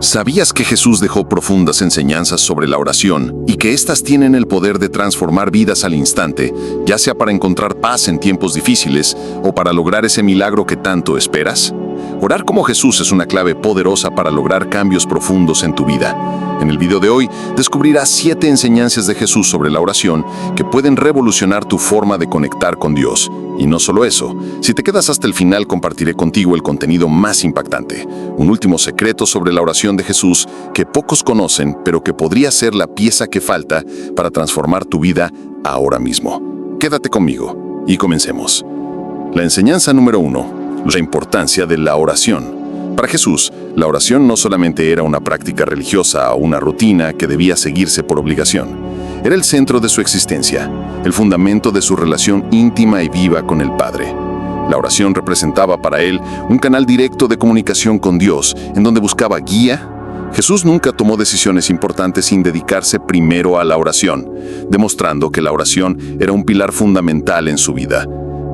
¿Sabías que Jesús dejó profundas enseñanzas sobre la oración y que éstas tienen el poder de transformar vidas al instante, ya sea para encontrar paz en tiempos difíciles o para lograr ese milagro que tanto esperas? Orar como Jesús es una clave poderosa para lograr cambios profundos en tu vida. En el video de hoy descubrirás 7 enseñanzas de Jesús sobre la oración que pueden revolucionar tu forma de conectar con Dios. Y no solo eso, si te quedas hasta el final compartiré contigo el contenido más impactante, un último secreto sobre la oración de Jesús que pocos conocen, pero que podría ser la pieza que falta para transformar tu vida ahora mismo. Quédate conmigo y comencemos. La enseñanza número 1. La importancia de la oración. Para Jesús, la oración no solamente era una práctica religiosa o una rutina que debía seguirse por obligación. Era el centro de su existencia, el fundamento de su relación íntima y viva con el Padre. La oración representaba para él un canal directo de comunicación con Dios, en donde buscaba guía. Jesús nunca tomó decisiones importantes sin dedicarse primero a la oración, demostrando que la oración era un pilar fundamental en su vida.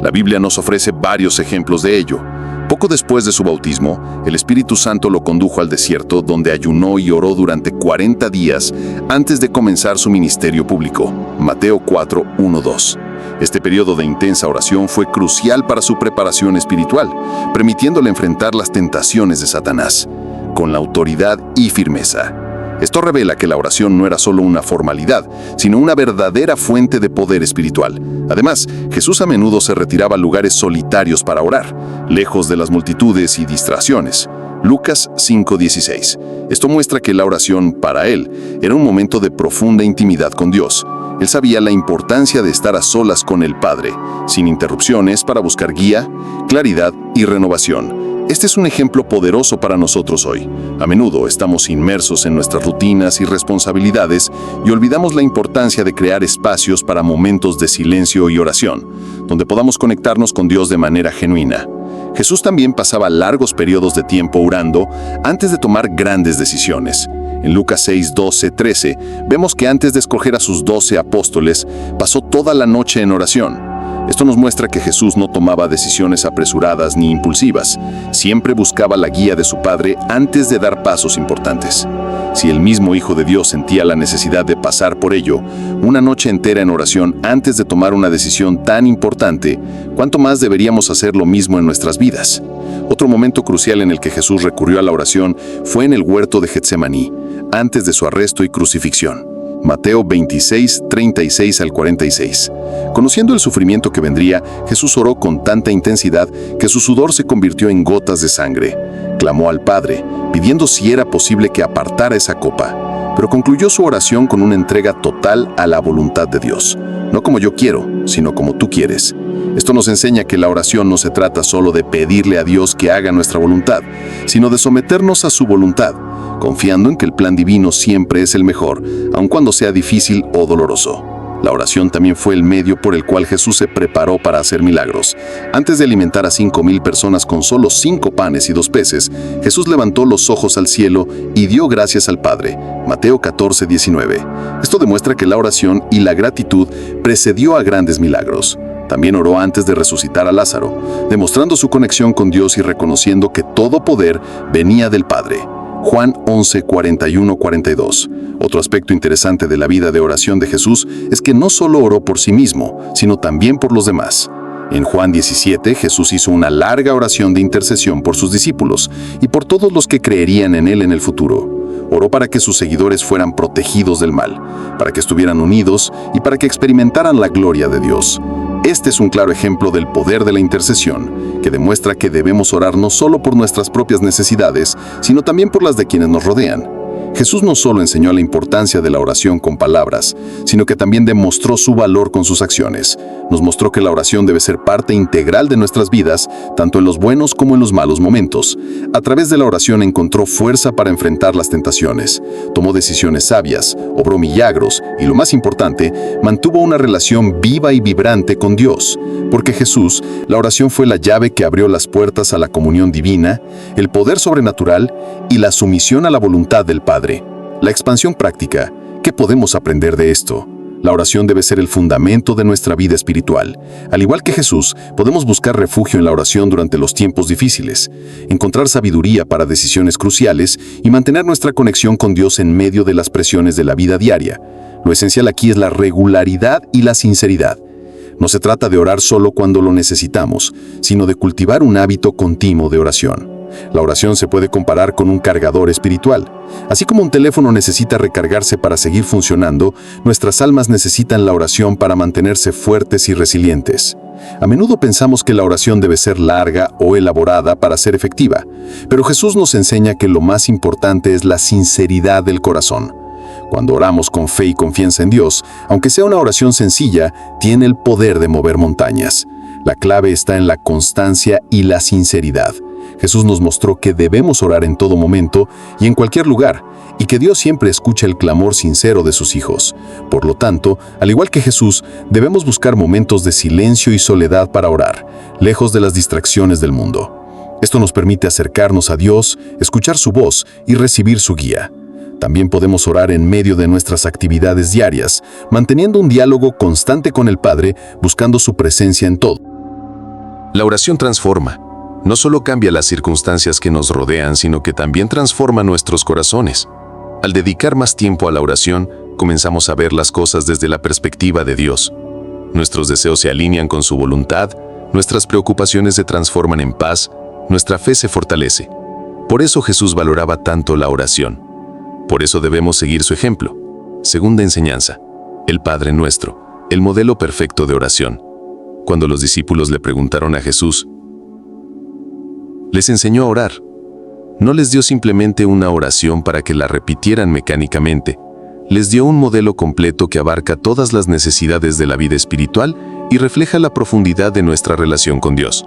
La Biblia nos ofrece varios ejemplos de ello. Poco después de su bautismo, el Espíritu Santo lo condujo al desierto, donde ayunó y oró durante 40 días antes de comenzar su ministerio público. Mateo 4, 1-2. Este periodo de intensa oración fue crucial para su preparación espiritual, permitiéndole enfrentar las tentaciones de Satanás, con la autoridad y firmeza. Esto revela que la oración no era solo una formalidad, sino una verdadera fuente de poder espiritual. Además, Jesús a menudo se retiraba a lugares solitarios para orar, lejos de las multitudes y distracciones. Lucas 5:16. Esto muestra que la oración, para él, era un momento de profunda intimidad con Dios. Él sabía la importancia de estar a solas con el Padre, sin interrupciones, para buscar guía, claridad y renovación. Este es un ejemplo poderoso para nosotros hoy. A menudo estamos inmersos en nuestras rutinas y responsabilidades y olvidamos la importancia de crear espacios para momentos de silencio y oración, donde podamos conectarnos con Dios de manera genuina. Jesús también pasaba largos periodos de tiempo orando antes de tomar grandes decisiones. En Lucas 6, 12, 13, vemos que antes de escoger a sus 12 apóstoles, pasó toda la noche en oración. Esto nos muestra que Jesús no tomaba decisiones apresuradas ni impulsivas. Siempre buscaba la guía de su Padre antes de dar pasos importantes. Si el mismo Hijo de Dios sentía la necesidad de pasar por ello, una noche entera en oración antes de tomar una decisión tan importante, ¿cuánto más deberíamos hacer lo mismo en nuestras vidas? Otro momento crucial en el que Jesús recurrió a la oración fue en el huerto de Getsemaní, antes de su arresto y crucifixión. Mateo 26, 36 al 46. Conociendo el sufrimiento que vendría, Jesús oró con tanta intensidad que su sudor se convirtió en gotas de sangre. Clamó al Padre, pidiendo si era posible que apartara esa copa, pero concluyó su oración con una entrega total a la voluntad de Dios. No como yo quiero, sino como tú quieres. Esto nos enseña que la oración no se trata solo de pedirle a Dios que haga nuestra voluntad, sino de someternos a su voluntad, confiando en que el plan divino siempre es el mejor, aun cuando sea difícil o doloroso. La oración también fue el medio por el cual Jesús se preparó para hacer milagros. Antes de alimentar a 5,000 personas con solo 5 panes y 2 peces, Jesús levantó los ojos al cielo y dio gracias al Padre. Mateo 14, 19. Esto demuestra que la oración y la gratitud precedió a grandes milagros. También oró antes de resucitar a Lázaro, demostrando su conexión con Dios y reconociendo que todo poder venía del Padre. Juan 11, 41-42. Otro aspecto interesante de la vida de oración de Jesús es que no solo oró por sí mismo, sino también por los demás. En Juan 17, Jesús hizo una larga oración de intercesión por sus discípulos y por todos los que creerían en él en el futuro. Oró para que sus seguidores fueran protegidos del mal, para que estuvieran unidos y para que experimentaran la gloria de Dios. Este es un claro ejemplo del poder de la intercesión, que demuestra que debemos orar no solo por nuestras propias necesidades, sino también por las de quienes nos rodean. Jesús no solo enseñó la importancia de la oración con palabras, sino que también demostró su valor con sus acciones. Nos mostró que la oración debe ser parte integral de nuestras vidas, tanto en los buenos como en los malos momentos. A través de la oración encontró fuerza para enfrentar las tentaciones, tomó decisiones sabias, obró milagros y, lo más importante, mantuvo una relación viva y vibrante con Dios. Porque Jesús, la oración fue la llave que abrió las puertas a la comunión divina, el poder sobrenatural y la sumisión a la voluntad del Padre. La expansión práctica. ¿Qué podemos aprender de esto? La oración debe ser el fundamento de nuestra vida espiritual. Al igual que Jesús, podemos buscar refugio en la oración durante los tiempos difíciles, encontrar sabiduría para decisiones cruciales y mantener nuestra conexión con Dios en medio de las presiones de la vida diaria. Lo esencial aquí es la regularidad y la sinceridad. No se trata de orar solo cuando lo necesitamos, sino de cultivar un hábito continuo de oración. La oración se puede comparar con un cargador espiritual. Así como un teléfono necesita recargarse para seguir funcionando, nuestras almas necesitan la oración para mantenerse fuertes y resilientes. A menudo pensamos que la oración debe ser larga o elaborada para ser efectiva, pero Jesús nos enseña que lo más importante es la sinceridad del corazón. Cuando oramos con fe y confianza en Dios, aunque sea una oración sencilla, tiene el poder de mover montañas. La clave está en la constancia y la sinceridad. Jesús nos mostró que debemos orar en todo momento y en cualquier lugar, y que Dios siempre escucha el clamor sincero de sus hijos. Por lo tanto, al igual que Jesús, debemos buscar momentos de silencio y soledad para orar, lejos de las distracciones del mundo. Esto nos permite acercarnos a Dios, escuchar su voz y recibir su guía. También podemos orar en medio de nuestras actividades diarias, manteniendo un diálogo constante con el Padre, buscando su presencia en todo. La oración transforma. No solo cambia las circunstancias que nos rodean, sino que también transforma nuestros corazones. Al dedicar más tiempo a la oración, comenzamos a ver las cosas desde la perspectiva de Dios. Nuestros deseos se alinean con su voluntad, nuestras preocupaciones se transforman en paz, nuestra fe se fortalece. Por eso Jesús valoraba tanto la oración. Por eso debemos seguir su ejemplo. Segunda enseñanza: el Padre Nuestro, el modelo perfecto de oración. Cuando los discípulos le preguntaron a Jesús, les enseñó a orar. No les dio simplemente una oración para que la repitieran mecánicamente. Les dio un modelo completo que abarca todas las necesidades de la vida espiritual y refleja la profundidad de nuestra relación con Dios.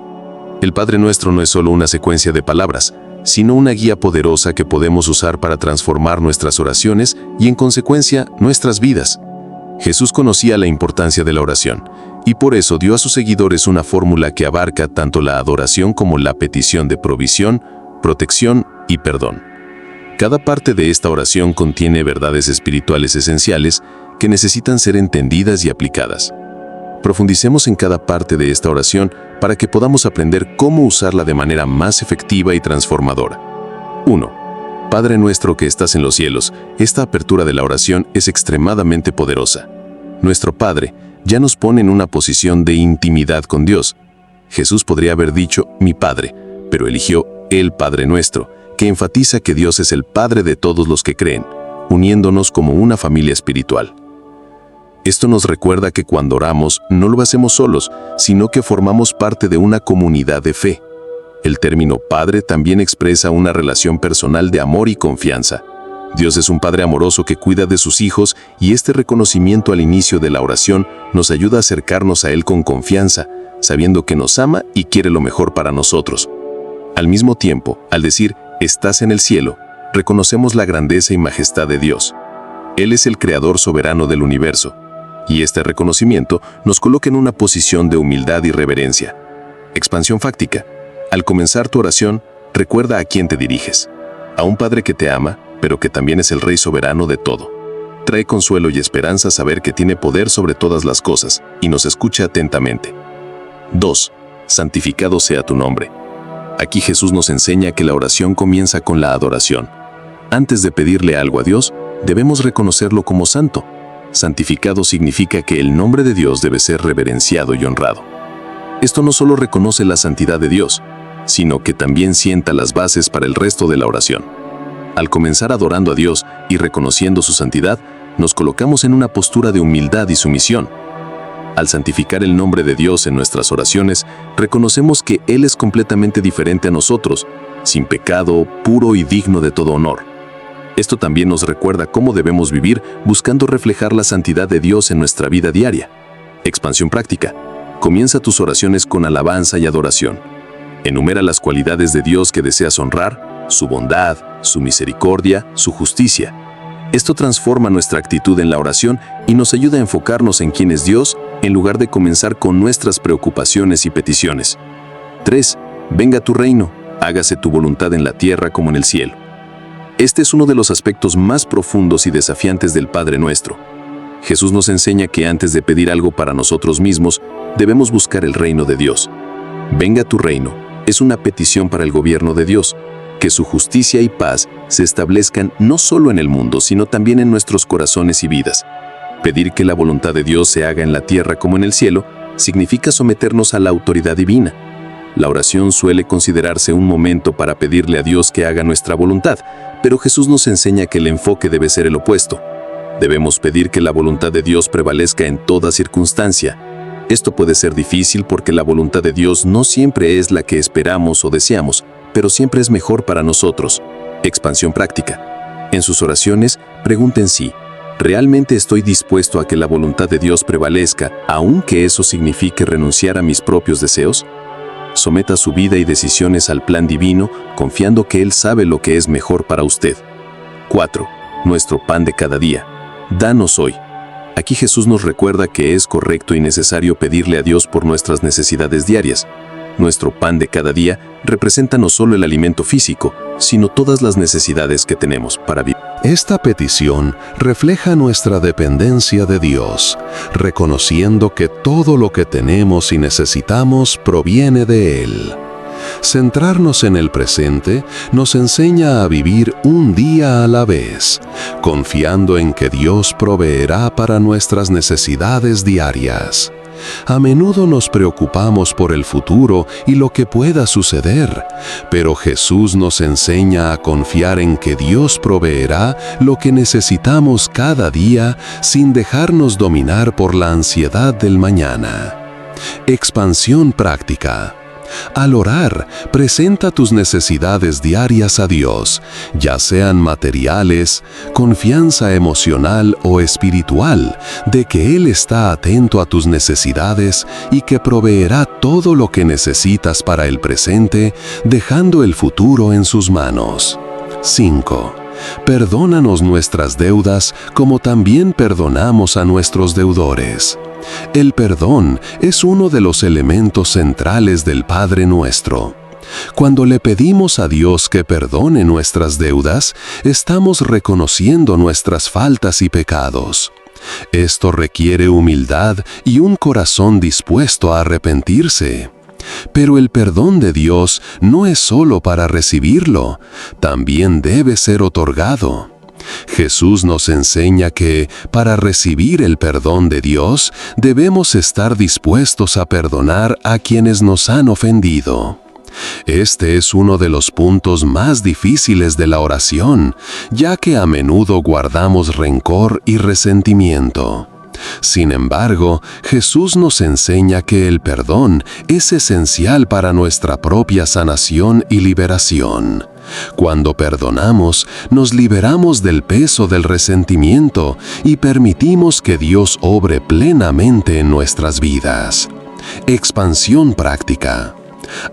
El Padre Nuestro no es solo una secuencia de palabras, sino una guía poderosa que podemos usar para transformar nuestras oraciones y, en consecuencia, nuestras vidas. Jesús conocía la importancia de la oración, y por eso dio a sus seguidores una fórmula que abarca tanto la adoración como la petición de provisión, protección y perdón. Cada parte de esta oración contiene verdades espirituales esenciales que necesitan ser entendidas y aplicadas. Profundicemos en cada parte de esta oración para que podamos aprender cómo usarla de manera más efectiva y transformadora. 1. Padre nuestro que estás en los cielos, esta apertura de la oración es extremadamente poderosa. Nuestro Padre ya nos pone en una posición de intimidad con Dios. Jesús podría haber dicho mi Padre, pero eligió el Padre Nuestro, que enfatiza que Dios es el Padre de todos los que creen, uniéndonos como una familia espiritual. Esto nos recuerda que cuando oramos no lo hacemos solos, sino que formamos parte de una comunidad de fe. El término Padre también expresa una relación personal de amor y confianza. Dios es un Padre amoroso que cuida de sus hijos y este reconocimiento al inicio de la oración nos ayuda a acercarnos a Él con confianza, sabiendo que nos ama y quiere lo mejor para nosotros. Al mismo tiempo, al decir «estás en el cielo», reconocemos la grandeza y majestad de Dios. Él es el creador soberano del universo, y este reconocimiento nos coloca en una posición de humildad y reverencia. Expansión fáctica. Al comenzar tu oración, recuerda a quién te diriges. A un Padre que te ama, pero que también es el Rey soberano de todo. Trae consuelo y esperanza saber que tiene poder sobre todas las cosas y nos escucha atentamente. 2. Santificado sea tu nombre. Aquí Jesús nos enseña que la oración comienza con la adoración. Antes de pedirle algo a Dios, debemos reconocerlo como santo. Santificado significa que el nombre de Dios debe ser reverenciado y honrado. Esto no solo reconoce la santidad de Dios, sino que también sienta las bases para el resto de la oración. Al comenzar adorando a Dios y reconociendo su santidad, nos colocamos en una postura de humildad y sumisión. Al santificar el nombre de Dios en nuestras oraciones, reconocemos que Él es completamente diferente a nosotros, sin pecado, puro y digno de todo honor. Esto también nos recuerda cómo debemos vivir buscando reflejar la santidad de Dios en nuestra vida diaria. Expansión práctica. Comienza tus oraciones con alabanza y adoración. Enumera las cualidades de Dios que deseas honrar, su bondad, su misericordia, su justicia. Esto transforma nuestra actitud en la oración y nos ayuda a enfocarnos en quién es Dios en lugar de comenzar con nuestras preocupaciones y peticiones. 3. Venga tu reino, hágase tu voluntad en la tierra como en el cielo. Este es uno de los aspectos más profundos y desafiantes del Padre Nuestro. Jesús nos enseña que antes de pedir algo para nosotros mismos, debemos buscar el reino de Dios. Venga tu reino es una petición para el gobierno de Dios, que su justicia y paz se establezcan no solo en el mundo, sino también en nuestros corazones y vidas. Pedir que la voluntad de Dios se haga en la tierra como en el cielo significa someternos a la autoridad divina. La oración suele considerarse un momento para pedirle a Dios que haga nuestra voluntad, pero Jesús nos enseña que el enfoque debe ser el opuesto. Debemos pedir que la voluntad de Dios prevalezca en toda circunstancia. Esto puede ser difícil porque la voluntad de Dios no siempre es la que esperamos o deseamos, pero siempre es mejor para nosotros. Expansión práctica. En sus oraciones, pregunten si ¿realmente estoy dispuesto a que la voluntad de Dios prevalezca, aunque eso signifique renunciar a mis propios deseos? Someta su vida y decisiones al plan divino, confiando que Él sabe lo que es mejor para usted. 4. Nuestro pan de cada día. Danos hoy. Aquí Jesús nos recuerda que es correcto y necesario pedirle a Dios por nuestras necesidades diarias. Nuestro pan de cada día representa no solo el alimento físico, sino todas las necesidades que tenemos para vivir. Esta petición refleja nuestra dependencia de Dios, reconociendo que todo lo que tenemos y necesitamos proviene de Él. Centrarnos en el presente nos enseña a vivir un día a la vez, confiando en que Dios proveerá para nuestras necesidades diarias. A menudo nos preocupamos por el futuro y lo que pueda suceder, pero Jesús nos enseña a confiar en que Dios proveerá lo que necesitamos cada día sin dejarnos dominar por la ansiedad del mañana. Expansión práctica. Al orar, presenta tus necesidades diarias a Dios, ya sean materiales, confianza emocional o espiritual, de que Él está atento a tus necesidades y que proveerá todo lo que necesitas para el presente, dejando el futuro en sus manos. 5. Perdónanos nuestras deudas como también perdonamos a nuestros deudores. El perdón es uno de los elementos centrales del Padre Nuestro. Cuando le pedimos a Dios que perdone nuestras deudas, estamos reconociendo nuestras faltas y pecados. Esto requiere humildad y un corazón dispuesto a arrepentirse. Pero el perdón de Dios no es solo para recibirlo, también debe ser otorgado. Jesús nos enseña que, para recibir el perdón de Dios, debemos estar dispuestos a perdonar a quienes nos han ofendido. Este es uno de los puntos más difíciles de la oración, ya que a menudo guardamos rencor y resentimiento. Sin embargo, Jesús nos enseña que el perdón es esencial para nuestra propia sanación y liberación. Cuando perdonamos, nos liberamos del peso del resentimiento y permitimos que Dios obre plenamente en nuestras vidas. Expansión práctica.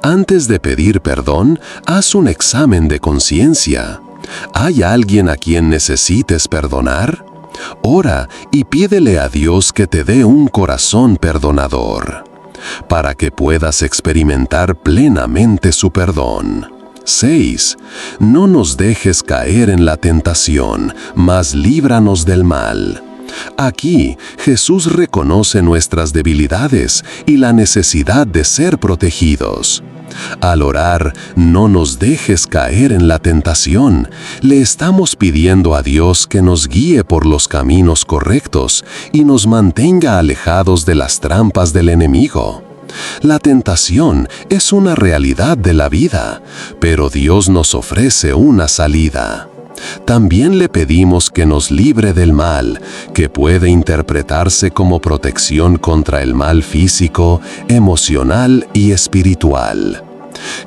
Antes de pedir perdón, haz un examen de conciencia. ¿Hay alguien a quien necesites perdonar? Ora y pídele a Dios que te dé un corazón perdonador, para que puedas experimentar plenamente su perdón. 6. No nos dejes caer en la tentación, mas líbranos del mal. Aquí, Jesús reconoce nuestras debilidades y la necesidad de ser protegidos. Al orar, no nos dejes caer en la tentación. Le estamos pidiendo a Dios que nos guíe por los caminos correctos y nos mantenga alejados de las trampas del enemigo. La tentación es una realidad de la vida, pero Dios nos ofrece una salida. También le pedimos que nos libre del mal, que puede interpretarse como protección contra el mal físico, emocional y espiritual.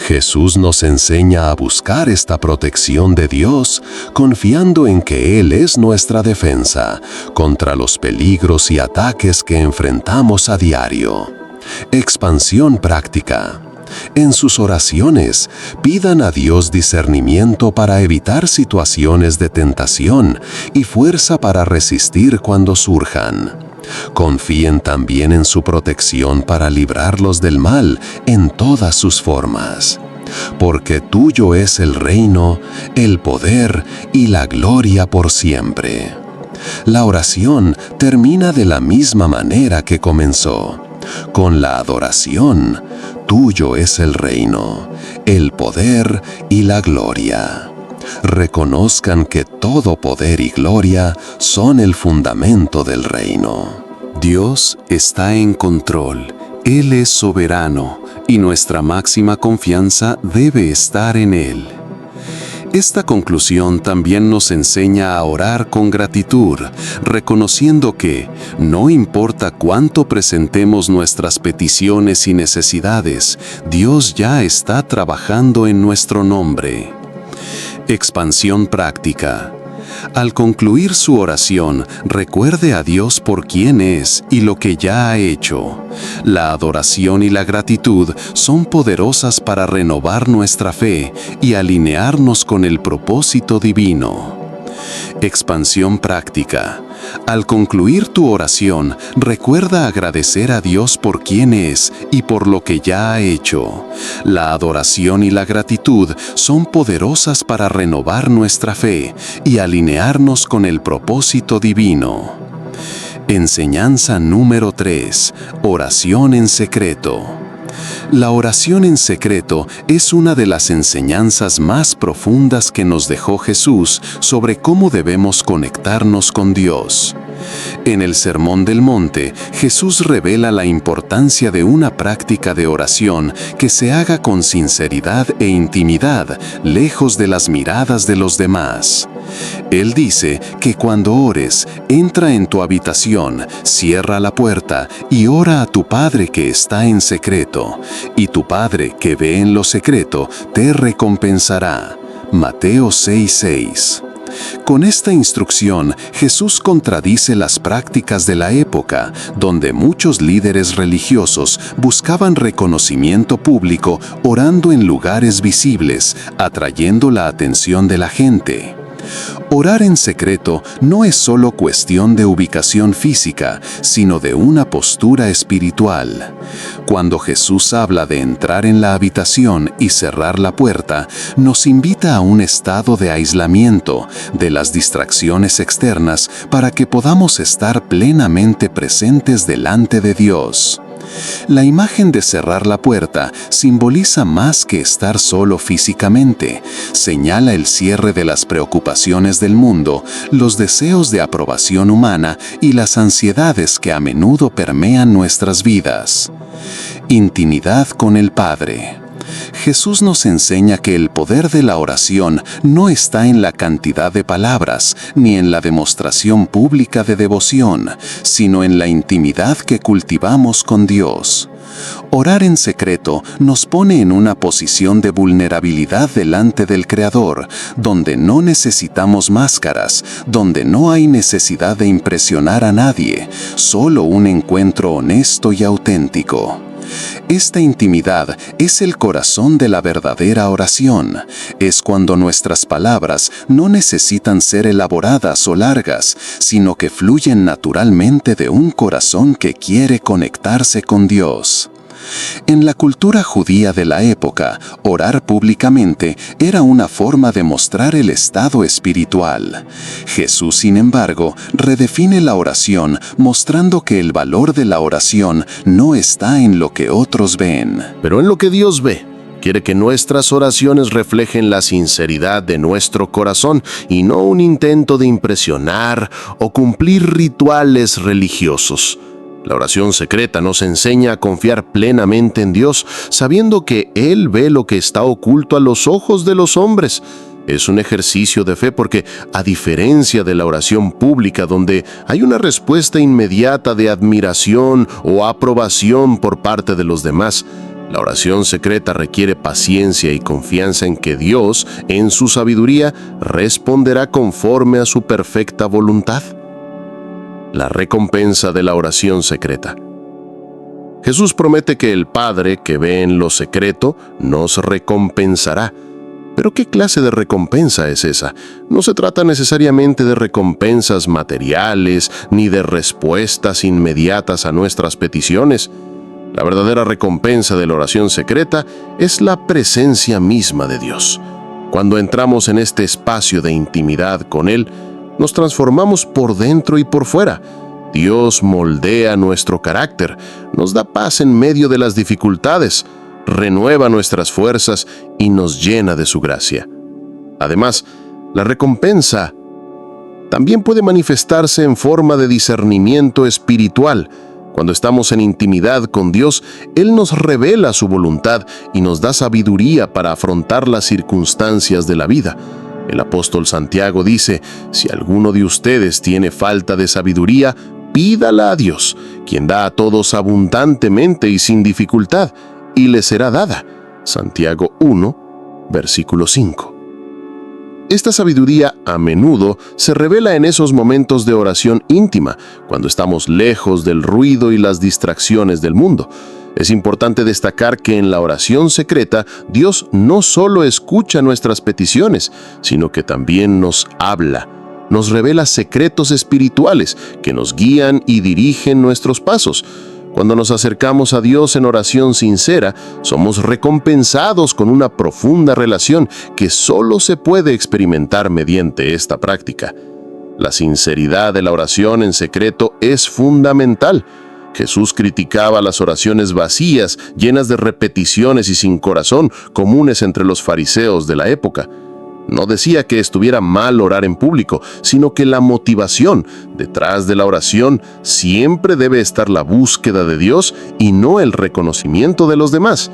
Jesús nos enseña a buscar esta protección de Dios, confiando en que Él es nuestra defensa contra los peligros y ataques que enfrentamos a diario. Expansión práctica. En sus oraciones, pidan a Dios discernimiento para evitar situaciones de tentación y fuerza para resistir cuando surjan. Confíen también en su protección para librarlos del mal en todas sus formas. Porque tuyo es el reino, el poder y la gloria por siempre. La oración termina de la misma manera que comenzó, con la adoración. Tuyo es el reino, el poder y la gloria. Reconozcan que todo poder y gloria son el fundamento del reino. Dios está en control, Él es soberano y nuestra máxima confianza debe estar en Él. Esta conclusión también nos enseña a orar con gratitud, reconociendo que, no importa cuánto presentemos nuestras peticiones y necesidades, Dios ya está trabajando en nuestro nombre. Expansión práctica. Al concluir su oración, recuerde a Dios por quién es y lo que ya ha hecho. La adoración y la gratitud son poderosas para renovar nuestra fe y alinearnos con el propósito divino. Expansión práctica. Al concluir tu oración, recuerda agradecer a Dios por quién es y por lo que ya ha hecho. La adoración y la gratitud son poderosas para renovar nuestra fe y alinearnos con el propósito divino. Enseñanza número 3. Oración en secreto. La oración en secreto es una de las enseñanzas más profundas que nos dejó Jesús sobre cómo debemos conectarnos con Dios. En el Sermón del Monte, Jesús revela la importancia de una práctica de oración que se haga con sinceridad e intimidad, lejos de las miradas de los demás. Él dice que cuando ores, entra en tu habitación, cierra la puerta y ora a tu Padre que está en secreto, y tu Padre que ve en lo secreto te recompensará. Mateo 6:6. Con esta instrucción, Jesús contradice las prácticas de la época, donde muchos líderes religiosos buscaban reconocimiento público orando en lugares visibles, atrayendo la atención de la gente. Orar en secreto no es solo cuestión de ubicación física, sino de una postura espiritual. Cuando Jesús habla de entrar en la habitación y cerrar la puerta, nos invita a un estado de aislamiento de las distracciones externas para que podamos estar plenamente presentes delante de Dios. La imagen de cerrar la puerta simboliza más que estar solo físicamente. Señala el cierre de las preocupaciones del mundo, los deseos de aprobación humana y las ansiedades que a menudo permean nuestras vidas. Intimidad con el Padre. Jesús nos enseña que el poder de la oración no está en la cantidad de palabras ni en la demostración pública de devoción, sino en la intimidad que cultivamos con Dios. Orar en secreto nos pone en una posición de vulnerabilidad delante del Creador, donde no necesitamos máscaras, donde no hay necesidad de impresionar a nadie, solo un encuentro honesto y auténtico. Esta intimidad es el corazón de la verdadera oración. Es cuando nuestras palabras no necesitan ser elaboradas o largas, sino que fluyen naturalmente de un corazón que quiere conectarse con Dios. En la cultura judía de la época, orar públicamente era una forma de mostrar el estado espiritual. Jesús, sin embargo, redefine la oración mostrando que el valor de la oración no está en lo que otros ven, pero en lo que Dios ve. Quiere que nuestras oraciones reflejen la sinceridad de nuestro corazón y no un intento de impresionar o cumplir rituales religiosos. La oración secreta nos enseña a confiar plenamente en Dios, sabiendo que Él ve lo que está oculto a los ojos de los hombres. Es un ejercicio de fe porque, a diferencia de la oración pública donde hay una respuesta inmediata de admiración o aprobación por parte de los demás, la oración secreta requiere paciencia y confianza en que Dios, en su sabiduría, responderá conforme a su perfecta voluntad. La recompensa de la oración secreta. Jesús promete que el Padre, que ve en lo secreto, nos recompensará. ¿Pero qué clase de recompensa es esa? No se trata necesariamente de recompensas materiales ni de respuestas inmediatas a nuestras peticiones. La verdadera recompensa de la oración secreta es la presencia misma de Dios. Cuando entramos en este espacio de intimidad con Él, nos transformamos por dentro y por fuera. Dios moldea nuestro carácter, nos da paz en medio de las dificultades, renueva nuestras fuerzas y nos llena de su gracia. Además, la recompensa también puede manifestarse en forma de discernimiento espiritual. Cuando estamos en intimidad con Dios, Él nos revela su voluntad y nos da sabiduría para afrontar las circunstancias de la vida. El apóstol Santiago dice: si alguno de ustedes tiene falta de sabiduría, pídala a Dios, quien da a todos abundantemente y sin dificultad, y le será dada. Santiago 1, versículo 5. Esta sabiduría a menudo se revela en esos momentos de oración íntima, cuando estamos lejos del ruido y las distracciones del mundo. Es importante destacar que en la oración secreta, Dios no solo escucha nuestras peticiones, sino que también nos habla. Nos revela secretos espirituales que nos guían y dirigen nuestros pasos. Cuando nos acercamos a Dios en oración sincera, somos recompensados con una profunda relación que solo se puede experimentar mediante esta práctica. La sinceridad de la oración en secreto es fundamental. Jesús criticaba las oraciones vacías, llenas de repeticiones y sin corazón, comunes entre los fariseos de la época. No decía que estuviera mal orar en público, sino que la motivación detrás de la oración siempre debe estar la búsqueda de Dios y no el reconocimiento de los demás.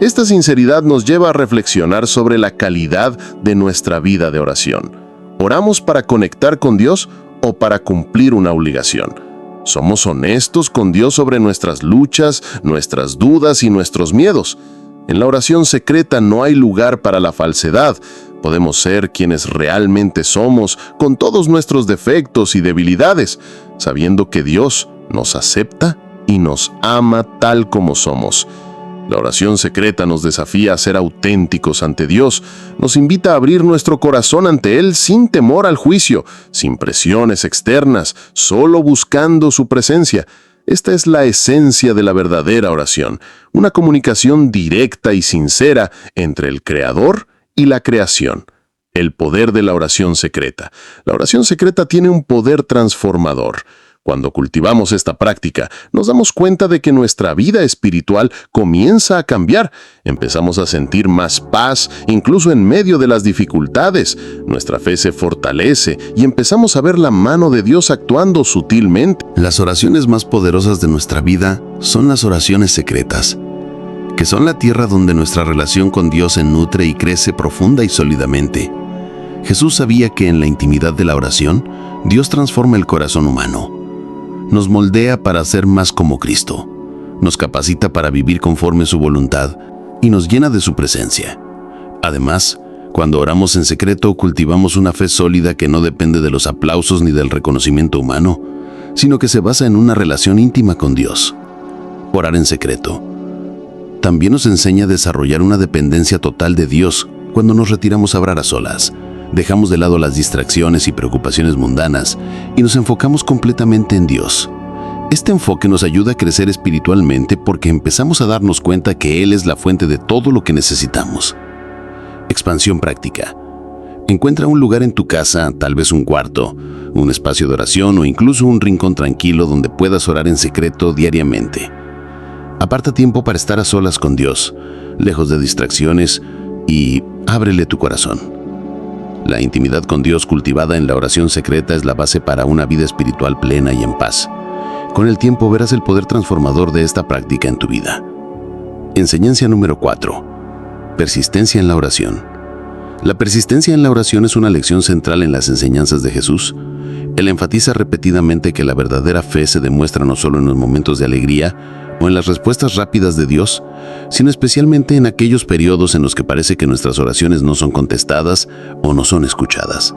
Esta sinceridad nos lleva a reflexionar sobre la calidad de nuestra vida de oración. ¿Oramos para conectar con Dios o para cumplir una obligación? ¿Somos honestos con Dios sobre nuestras luchas, nuestras dudas y nuestros miedos? En la oración secreta no hay lugar para la falsedad. Podemos ser quienes realmente somos, con todos nuestros defectos y debilidades, sabiendo que Dios nos acepta y nos ama tal como somos. La oración secreta nos desafía a ser auténticos ante Dios, nos invita a abrir nuestro corazón ante Él sin temor al juicio, sin presiones externas, solo buscando su presencia. Esta es la esencia de la verdadera oración, una comunicación directa y sincera entre el Creador y la creación. El poder de la oración secreta. La oración secreta tiene un poder transformador. Cuando cultivamos esta práctica, nos damos cuenta de que nuestra vida espiritual comienza a cambiar. Empezamos a sentir más paz, incluso en medio de las dificultades. Nuestra fe se fortalece y empezamos a ver la mano de Dios actuando sutilmente. Las oraciones más poderosas de nuestra vida son las oraciones secretas, que son la tierra donde nuestra relación con Dios se nutre y crece profunda y sólidamente. Jesús sabía que en la intimidad de la oración, Dios transforma el corazón humano. Nos moldea para ser más como Cristo, nos capacita para vivir conforme a su voluntad y nos llena de su presencia. Además, cuando oramos en secreto, cultivamos una fe sólida que no depende de los aplausos ni del reconocimiento humano, sino que se basa en una relación íntima con Dios. Orar en secreto también nos enseña a desarrollar una dependencia total de Dios cuando nos retiramos a orar a solas. Dejamos de lado las distracciones y preocupaciones mundanas y nos enfocamos completamente en Dios. Este enfoque nos ayuda a crecer espiritualmente porque empezamos a darnos cuenta que Él es la fuente de todo lo que necesitamos. Expansión práctica. Encuentra un lugar en tu casa, tal vez un cuarto, un espacio de oración o incluso un rincón tranquilo donde puedas orar en secreto diariamente. Aparta tiempo para estar a solas con Dios, lejos de distracciones, y ábrele tu corazón. La intimidad con Dios cultivada en la oración secreta es la base para una vida espiritual plena y en paz. Con el tiempo verás el poder transformador de esta práctica en tu vida. Enseñanza número 4. Persistencia en la oración. La persistencia en la oración es una lección central en las enseñanzas de Jesús. Él enfatiza repetidamente que la verdadera fe se demuestra no solo en los momentos de alegría o en las respuestas rápidas de Dios, sino especialmente en aquellos periodos en los que parece que nuestras oraciones no son contestadas o no son escuchadas.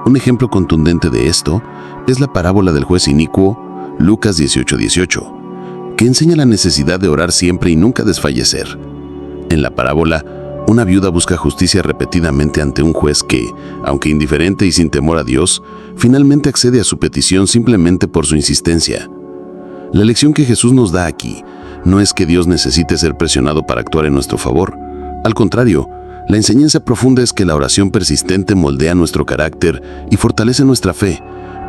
Un ejemplo contundente de esto es la parábola del juez inicuo, Lucas 18:18, que enseña la necesidad de orar siempre y nunca desfallecer. En la parábola, una viuda busca justicia repetidamente ante un juez que, aunque indiferente y sin temor a Dios, finalmente accede a su petición simplemente por su insistencia. La lección que Jesús nos da aquí no es que Dios necesite ser presionado para actuar en nuestro favor. Al contrario, La enseñanza profunda es que la oración persistente moldea nuestro carácter y fortalece nuestra fe,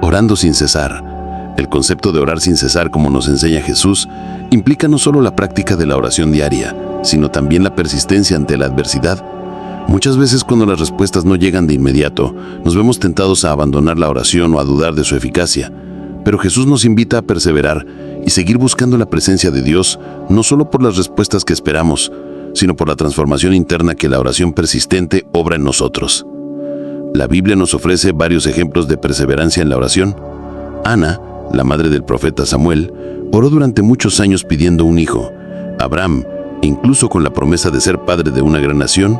orando sin cesar. El concepto de orar sin cesar, como nos enseña Jesús, implica no solo la práctica de la oración diaria, sino también la persistencia ante la adversidad. Muchas veces cuando las respuestas no llegan de inmediato, nos vemos tentados a abandonar la oración o a dudar de su eficacia. Pero Jesús nos invita a perseverar y seguir buscando la presencia de Dios, no solo por las respuestas que esperamos, sino por la transformación interna que la oración persistente obra en nosotros. La Biblia nos ofrece varios ejemplos de perseverancia en la oración. Ana, la madre del profeta Samuel, oró durante muchos años pidiendo un hijo. Abraham, incluso con la promesa de ser padre de una gran nación,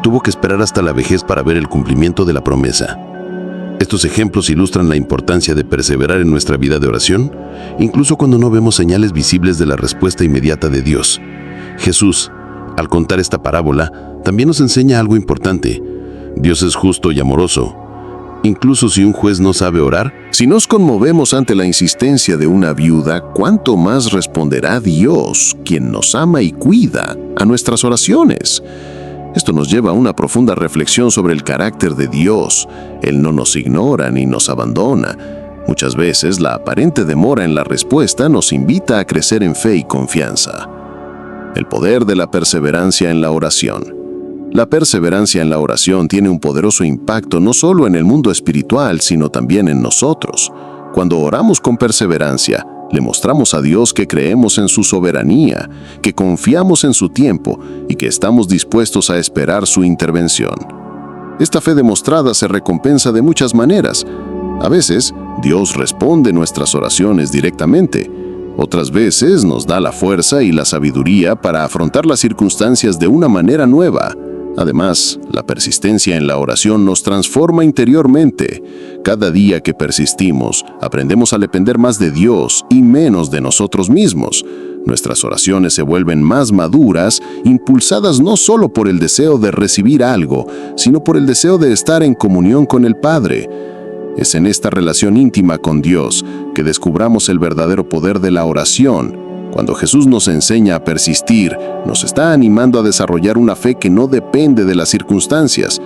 tuvo que esperar hasta la vejez para ver el cumplimiento de la promesa. Estos ejemplos ilustran la importancia de perseverar en nuestra vida de oración, incluso cuando no vemos señales visibles de la respuesta inmediata de Dios. Jesús, al contar esta parábola, también nos enseña algo importante. Dios es justo y amoroso. Incluso si un juez no sabe orar, Si nos conmovemos ante la insistencia de una viuda, ¿cuánto más responderá Dios, quien nos ama y cuida, a nuestras oraciones? Esto nos lleva a una profunda reflexión sobre el carácter de Dios. Él no nos ignora ni nos abandona. Muchas veces la aparente demora en la respuesta nos invita a crecer en fe y confianza. El poder de la perseverancia en la oración. La perseverancia en la oración tiene un poderoso impacto no solo en el mundo espiritual, sino también en nosotros. Cuando oramos con perseverancia, le mostramos a Dios que creemos en su soberanía, que confiamos en su tiempo y que estamos dispuestos a esperar su intervención. Esta fe demostrada se recompensa de muchas maneras. A veces, Dios responde nuestras oraciones directamente. Otras veces nos da la fuerza y la sabiduría para afrontar las circunstancias de una manera nueva. Además, la persistencia en la oración nos transforma interiormente. Cada día que persistimos, aprendemos a depender más de Dios y menos de nosotros mismos. Nuestras oraciones se vuelven más maduras, impulsadas no solo por el deseo de recibir algo, sino por el deseo de estar en comunión con el Padre. Es en esta relación íntima con Dios que descubramos el verdadero poder de la oración. Cuando Jesús nos enseña a persistir, nos está animando a desarrollar una fe que no depende de las circunstancias.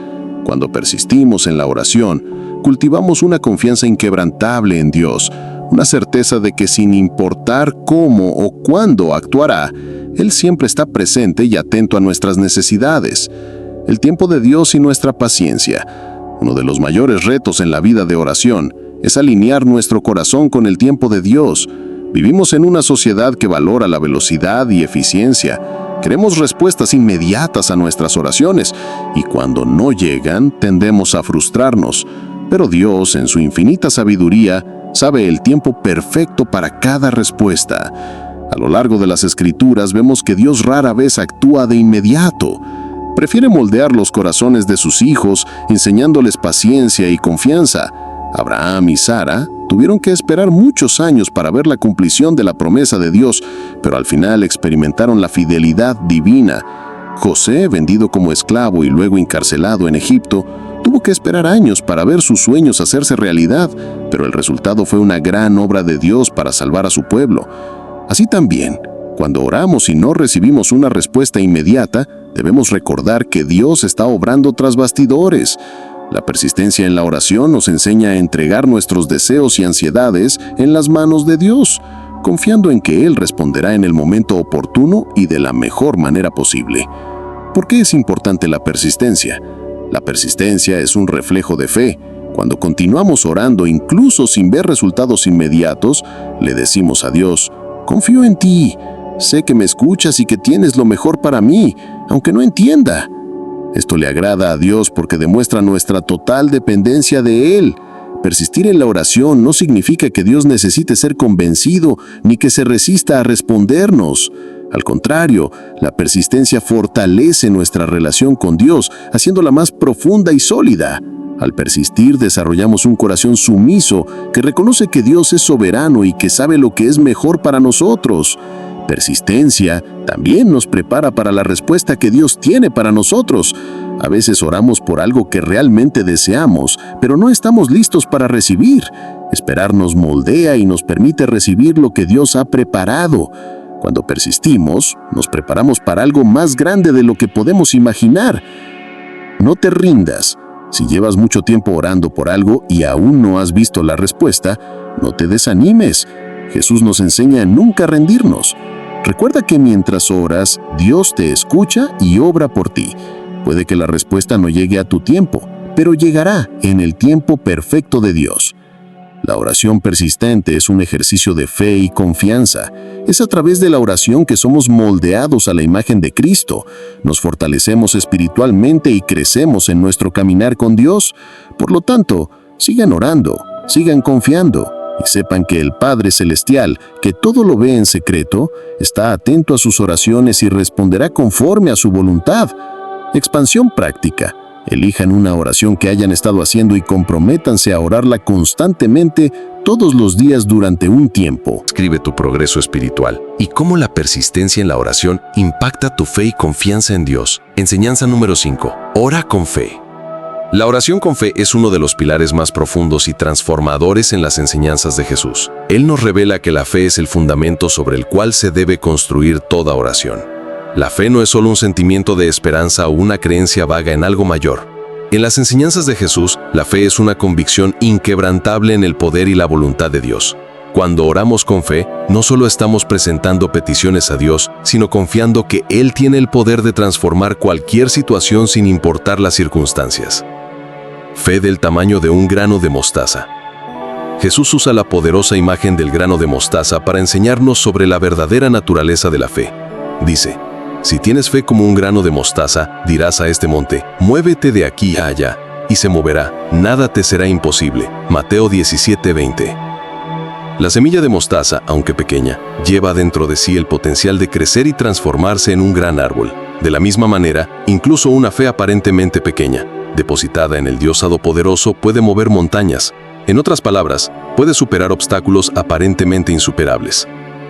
Cuando persistimos en la oración, cultivamos una confianza inquebrantable en Dios, una certeza de que sin importar cómo o cuándo actuará, Él siempre está presente y atento a nuestras necesidades. El tiempo de Dios y nuestra paciencia. Uno de los mayores retos en la vida de oración es alinear nuestro corazón con el tiempo de Dios. Vivimos en una sociedad que valora la velocidad y eficiencia. Queremos respuestas inmediatas a nuestras oraciones y cuando no llegan tendemos a frustrarnos. Pero Dios, en su infinita sabiduría, sabe el tiempo perfecto para cada respuesta. A lo largo de las Escrituras vemos que Dios rara vez actúa de inmediato. Prefiere moldear los corazones de sus hijos, enseñándoles paciencia y confianza. Abraham y Sara tuvieron que esperar muchos años para ver la cumplición de la promesa de Dios, pero al final experimentaron la fidelidad divina. José, vendido como esclavo y luego encarcelado en Egipto, tuvo que esperar años para ver sus sueños hacerse realidad, pero el resultado fue una gran obra de Dios para salvar a su pueblo. Así también, cuando oramos y no recibimos una respuesta inmediata, debemos recordar que Dios está obrando tras bastidores. La persistencia en la oración nos enseña a entregar nuestros deseos y ansiedades en las manos de Dios, confiando en que Él responderá en el momento oportuno y de la mejor manera posible. ¿Por qué es importante la persistencia? La persistencia es un reflejo de fe. Cuando continuamos orando incluso sin ver resultados inmediatos, le decimos a Dios: confío en ti, sé que me escuchas y que tienes lo mejor para mí, aunque no entienda. Esto le agrada a Dios porque demuestra nuestra total dependencia de Él. Persistir en la oración no significa que Dios necesite ser convencido ni que se resista a respondernos. Al contrario, la persistencia fortalece nuestra relación con Dios, haciéndola más profunda y sólida. Al persistir, desarrollamos un corazón sumiso que reconoce que Dios es soberano y que sabe lo que es mejor para nosotros. Persistencia también nos prepara para la respuesta que Dios tiene para nosotros. A veces oramos por algo que realmente deseamos, pero no estamos listos para recibir. Esperar nos moldea y nos permite recibir lo que Dios ha preparado. Cuando persistimos, nos preparamos para algo más grande de lo que podemos imaginar. No te rindas. Si llevas mucho tiempo orando por algo y aún no has visto la respuesta, no te desanimes. Jesús nos enseña a nunca rendirnos. Recuerda que mientras oras, Dios te escucha y obra por ti. Puede que la respuesta no llegue a tu tiempo, pero llegará en el tiempo perfecto de Dios. La oración persistente es un ejercicio de fe y confianza. Es a través de la oración que somos moldeados a la imagen de Cristo. Nos fortalecemos espiritualmente y crecemos en nuestro caminar con Dios. Por lo tanto, sigan orando, sigan confiando y sepan que el Padre Celestial, que todo lo ve en secreto, está atento a sus oraciones y responderá conforme a su voluntad. Expansión práctica. Elijan una oración que hayan estado haciendo y comprométanse a orarla constantemente todos los días durante un tiempo. Escribe tu progreso espiritual y cómo la persistencia en la oración impacta tu fe y confianza en Dios. Enseñanza número 5. Ora con fe. La oración con fe es uno de los pilares más profundos y transformadores en las enseñanzas de Jesús. Él nos revela que la fe es el fundamento sobre el cual se debe construir toda oración. La fe no es solo un sentimiento de esperanza o una creencia vaga en algo mayor. En las enseñanzas de Jesús, la fe es una convicción inquebrantable en el poder y la voluntad de Dios. Cuando oramos con fe, no solo estamos presentando peticiones a Dios, sino confiando que Él tiene el poder de transformar cualquier situación sin importar las circunstancias. Fe del tamaño de un grano de mostaza. Jesús usa la poderosa imagen del grano de mostaza para enseñarnos sobre la verdadera naturaleza de la fe. Dice: si tienes fe como un grano de mostaza, dirás a este monte, muévete de aquí a allá, y se moverá, nada te será imposible. Mateo 17:20. La semilla de mostaza, aunque pequeña, lleva dentro de sí el potencial de crecer y transformarse en un gran árbol. De la misma manera, incluso una fe aparentemente pequeña, depositada en el Dios Todopoderoso, puede mover montañas. En otras palabras, puede superar obstáculos aparentemente insuperables.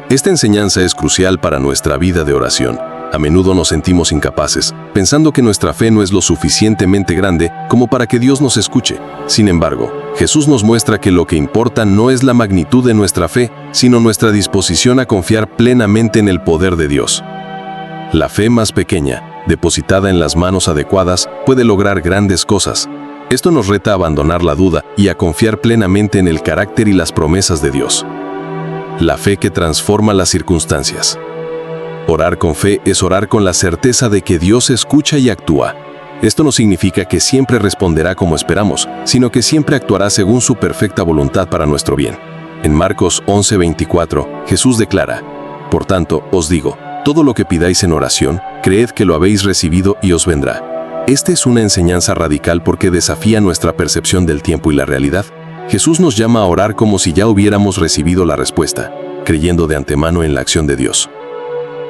Esta enseñanza es crucial para nuestra vida de oración. A menudo nos sentimos incapaces, pensando que nuestra fe no es lo suficientemente grande como para que Dios nos escuche. Sin embargo, Jesús nos muestra que lo que importa no es la magnitud de nuestra fe, sino nuestra disposición a confiar plenamente en el poder de Dios. La fe más pequeña, depositada en las manos adecuadas, puede lograr grandes cosas. Esto nos reta a abandonar la duda y a confiar plenamente en el carácter y las promesas de Dios. La fe que transforma las circunstancias. Orar con fe es orar con la certeza de que Dios escucha y actúa. Esto no significa que siempre responderá como esperamos, sino que siempre actuará según su perfecta voluntad para nuestro bien. En Marcos 11:24, Jesús declara: por tanto, os digo, todo lo que pidáis en oración, creed que lo habéis recibido y os vendrá. Esta es una enseñanza radical porque desafía nuestra percepción del tiempo y la realidad. Jesús nos llama a orar como si ya hubiéramos recibido la respuesta, creyendo de antemano en la acción de Dios.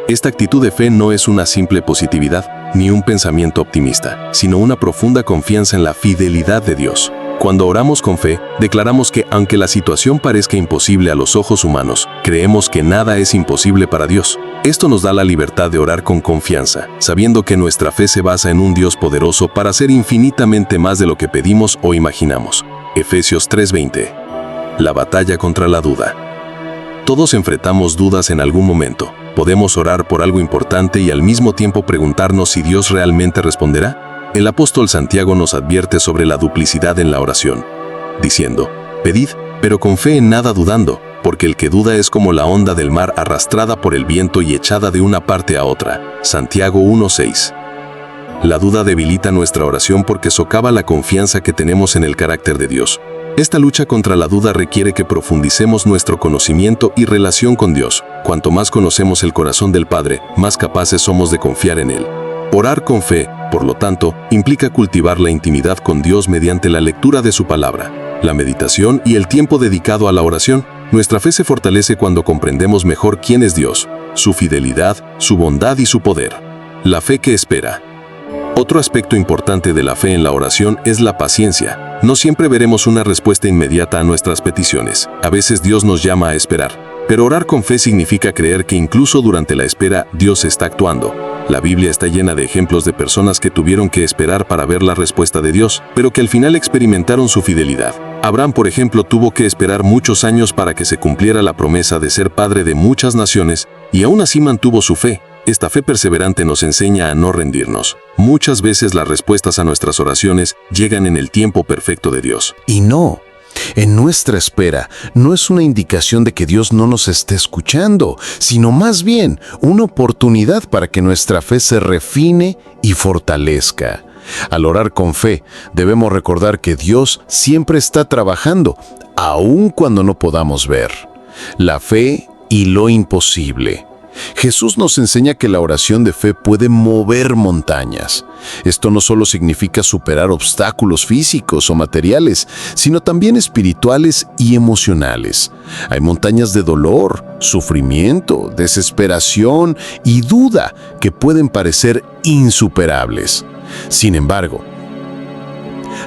Esta actitud de fe no es una simple positividad, ni un pensamiento optimista, sino una profunda confianza en la fidelidad de Dios. Cuando oramos con fe, declaramos que aunque la situación parezca imposible a los ojos humanos, creemos que nada es imposible para Dios. Esto nos da la libertad de orar con confianza, sabiendo que nuestra fe se basa en un Dios poderoso para hacer infinitamente más de lo que pedimos o imaginamos. Efesios 3:20. La batalla contra la duda. Todos enfrentamos dudas en algún momento. Podemos orar por algo importante y al mismo tiempo preguntarnos si Dios realmente responderá. El apóstol Santiago nos advierte sobre la duplicidad en la oración, diciendo: pedid, pero con fe en nada dudando, porque el que duda es como la onda del mar arrastrada por el viento y echada de una parte a otra. Santiago 1:6. La duda debilita nuestra oración porque socava la confianza que tenemos en el carácter de Dios. Esta lucha contra la duda requiere que profundicemos nuestro conocimiento y relación con Dios. Cuanto más conocemos el corazón del Padre, más capaces somos de confiar en Él. Orar con fe, por lo tanto, implica cultivar la intimidad con Dios mediante la lectura de su palabra, la meditación y el tiempo dedicado a la oración. Nuestra fe se fortalece cuando comprendemos mejor quién es Dios, su fidelidad, su bondad y su poder. La fe que espera. Otro aspecto importante de la fe en la oración es la paciencia. No siempre veremos una respuesta inmediata a nuestras peticiones. A veces Dios nos llama a esperar. Pero orar con fe significa creer que incluso durante la espera Dios está actuando. La Biblia está llena de ejemplos de personas que tuvieron que esperar para ver la respuesta de Dios, pero que al final experimentaron su fidelidad. Abraham, por ejemplo, tuvo que esperar muchos años para que se cumpliera la promesa de ser padre de muchas naciones, y aún así mantuvo su fe. Esta fe perseverante nos enseña a no rendirnos. Muchas veces las respuestas a nuestras oraciones llegan en el tiempo perfecto de Dios. Y no, en nuestra espera no es una indicación de que Dios no nos esté escuchando, sino más bien una oportunidad para que nuestra fe se refine y fortalezca. Al orar con fe, debemos recordar que Dios siempre está trabajando, aun cuando no podamos ver. La fe y lo imposible. Jesús nos enseña que la oración de fe puede mover montañas. Esto no solo significa superar obstáculos físicos o materiales, sino también espirituales y emocionales. Hay montañas de dolor, sufrimiento, desesperación y duda que pueden parecer insuperables. Sin embargo,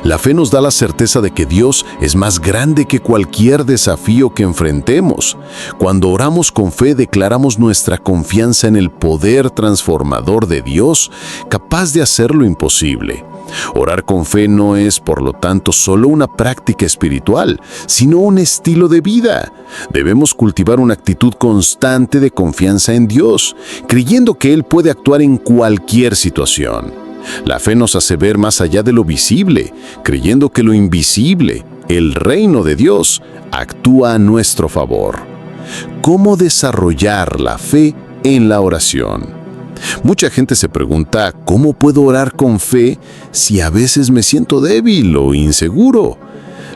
la fe nos da la certeza de que Dios es más grande que cualquier desafío que enfrentemos. Cuando oramos con fe, declaramos nuestra confianza en el poder transformador de Dios, capaz de hacer lo imposible. Orar con fe no es, por lo tanto, solo una práctica espiritual, sino un estilo de vida. Debemos cultivar una actitud constante de confianza en Dios, creyendo que Él puede actuar en cualquier situación. La fe nos hace ver más allá de lo visible, creyendo que lo invisible, el reino de Dios, actúa a nuestro favor. ¿Cómo desarrollar la fe en la oración? Mucha gente se pregunta, ¿cómo puedo orar con fe si a veces me siento débil o inseguro?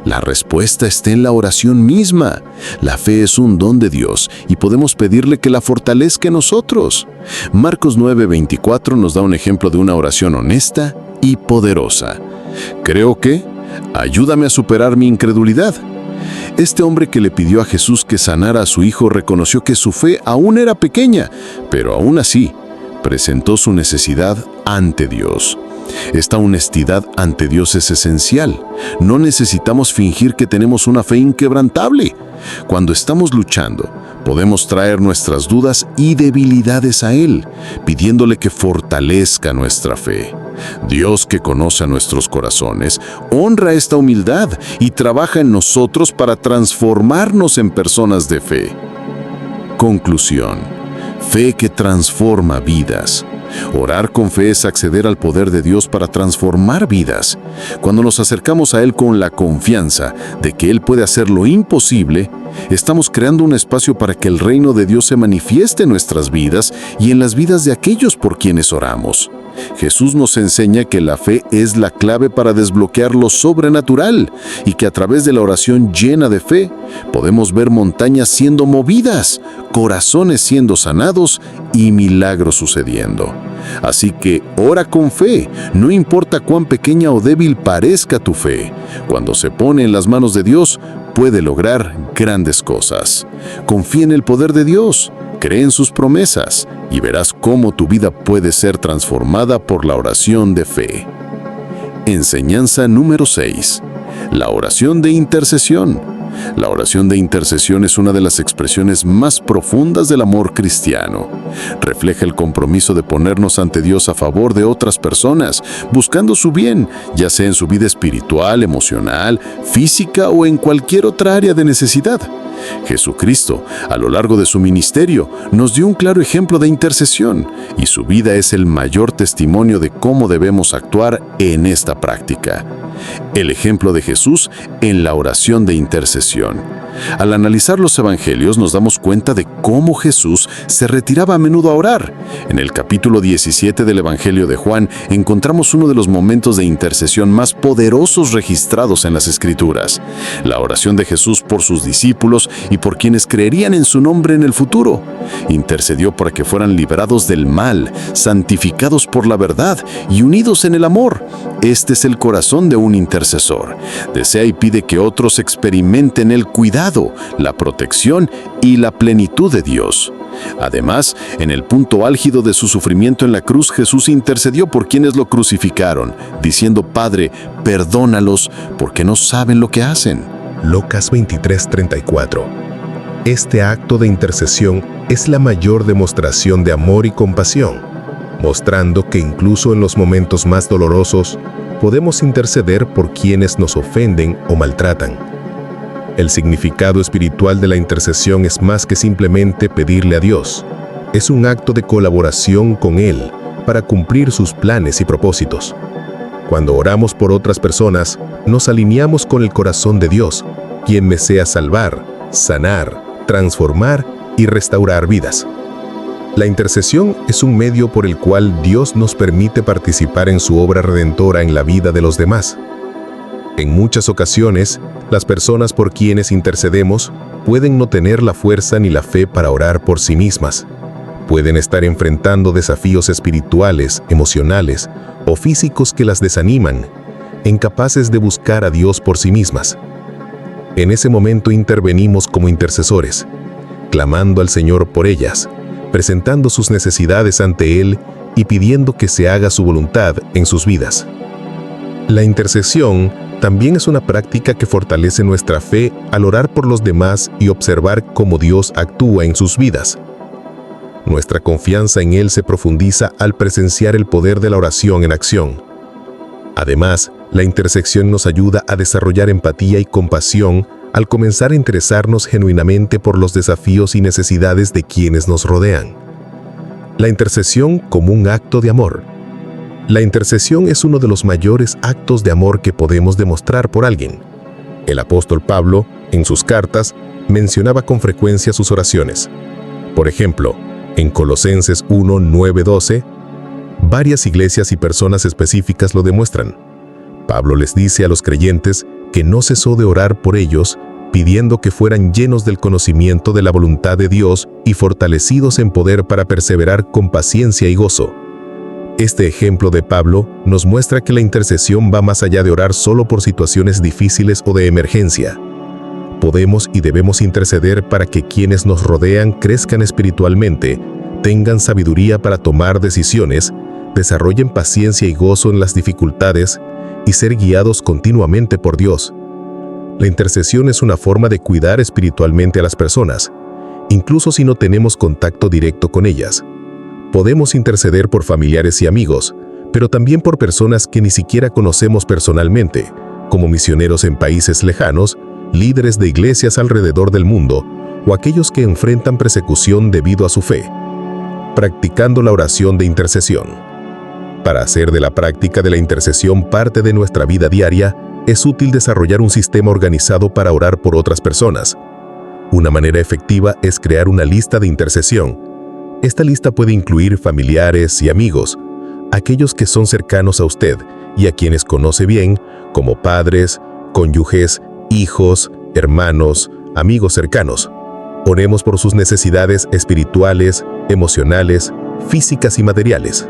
La respuesta está en la oración misma. La fe es un don de Dios y podemos pedirle que la fortalezca en nosotros. Marcos 9:24 nos da un ejemplo de una oración honesta y poderosa. Creo que, ayúdame a superar mi incredulidad. Este hombre que le pidió a Jesús que sanara a su hijo reconoció que su fe aún era pequeña, pero aún así presentó su necesidad ante Dios. Esta honestidad ante Dios es esencial. No necesitamos fingir que tenemos una fe inquebrantable. Cuando estamos luchando, podemos traer nuestras dudas y debilidades a Él, pidiéndole que fortalezca nuestra fe. Dios, que conoce a nuestros corazones, honra esta humildad y trabaja en nosotros para transformarnos en personas de fe. Conclusión: fe que transforma vidas. Orar con fe es acceder al poder de Dios para transformar vidas. Cuando nos acercamos a Él con la confianza de que Él puede hacer lo imposible, estamos creando un espacio para que el reino de Dios se manifieste en nuestras vidas y en las vidas de aquellos por quienes oramos. Jesús nos enseña que la fe es la clave para desbloquear lo sobrenatural y que a través de la oración llena de fe podemos ver montañas siendo movidas, corazones siendo sanados y milagros sucediendo. Así que ora con fe, no importa cuán pequeña o débil parezca tu fe. Cuando se pone en las manos de Dios, puede lograr grandes cosas. Confía en el poder de Dios, cree en sus promesas y verás cómo tu vida puede ser transformada por la oración de fe. Enseñanza número 6. La oración de intercesión. La oración de intercesión es una de las expresiones más profundas del amor cristiano. Refleja el compromiso de ponernos ante Dios a favor de otras personas, buscando su bien, ya sea en su vida espiritual, emocional, física o en cualquier otra área de necesidad. Jesucristo, a lo largo de su ministerio, nos dio un claro ejemplo de intercesión, y su vida es el mayor testimonio de cómo debemos actuar en esta práctica. El ejemplo de Jesús en la oración de intercesión. Al analizar los evangelios nos damos cuenta de cómo Jesús se retiraba a menudo a orar. En el capítulo 17 del Evangelio de Juan encontramos uno de los momentos de intercesión más poderosos registrados en las Escrituras. La oración de Jesús por sus discípulos y por quienes creerían en su nombre en el futuro. Intercedió para que fueran liberados del mal, santificados por la verdad y unidos en el amor. Este es el corazón de un intercesor. Desea y pide que otros experimenten el cuidado, la protección y la plenitud de Dios. Además, en el punto álgido de su sufrimiento en la cruz, Jesús intercedió por quienes lo crucificaron, diciendo: Padre, perdónalos porque no saben lo que hacen. Lucas 23:34. Este acto de intercesión es la mayor demostración de amor y compasión, mostrando que incluso en los momentos más dolorosos podemos interceder por quienes nos ofenden o maltratan. El significado espiritual de la intercesión es más que simplemente pedirle a Dios. es un acto de colaboración con Él para cumplir sus planes y propósitos. Cuando oramos por otras personas, nos alineamos con el corazón de Dios, quien desea salvar, sanar, transformar y restaurar vidas. La intercesión es un medio por el cual Dios nos permite participar en su obra redentora en la vida de los demás. En muchas ocasiones, las personas por quienes intercedemos pueden no tener la fuerza ni la fe para orar por sí mismas. Pueden estar enfrentando desafíos espirituales, emocionales o físicos que las desaniman, incapaces de buscar a Dios por sí mismas. En ese momento intervenimos como intercesores, clamando al Señor por ellas, presentando sus necesidades ante Él y pidiendo que se haga su voluntad en sus vidas. La intercesión también es una práctica que fortalece nuestra fe al orar por los demás y observar cómo Dios actúa en sus vidas. Nuestra confianza en Él se profundiza al presenciar el poder de la oración en acción. Además, la intercesión nos ayuda a desarrollar empatía y compasión al comenzar a interesarnos genuinamente por los desafíos y necesidades de quienes nos rodean. La intercesión como un acto de amor. La intercesión es uno de los mayores actos de amor que podemos demostrar por alguien. El apóstol Pablo, en sus cartas, mencionaba con frecuencia sus oraciones. Por ejemplo, en Colosenses 1, 9, 12, varias iglesias y personas específicas lo demuestran. Pablo les dice a los creyentes que no cesó de orar por ellos, pidiendo que fueran llenos del conocimiento de la voluntad de Dios y fortalecidos en poder para perseverar con paciencia y gozo. Este ejemplo de Pablo nos muestra que la intercesión va más allá de orar solo por situaciones difíciles o de emergencia. Podemos y debemos interceder para que quienes nos rodean crezcan espiritualmente, tengan sabiduría para tomar decisiones, desarrollen paciencia y gozo en las dificultades y ser guiados continuamente por Dios. La intercesión es una forma de cuidar espiritualmente a las personas, incluso si no tenemos contacto directo con ellas. Podemos interceder por familiares y amigos, pero también por personas que ni siquiera conocemos personalmente, como misioneros en países lejanos, líderes de iglesias alrededor del mundo, o aquellos que enfrentan persecución debido a su fe. Practicando la oración de intercesión. Para hacer de la práctica de la intercesión parte de nuestra vida diaria, es útil desarrollar un sistema organizado para orar por otras personas. Una manera efectiva es crear una lista de intercesión. Esta lista puede incluir familiares y amigos, aquellos que son cercanos a usted y a quienes conoce bien, como padres, cónyuges, hijos, hermanos, amigos cercanos. Oremos por sus necesidades espirituales, emocionales, físicas y materiales.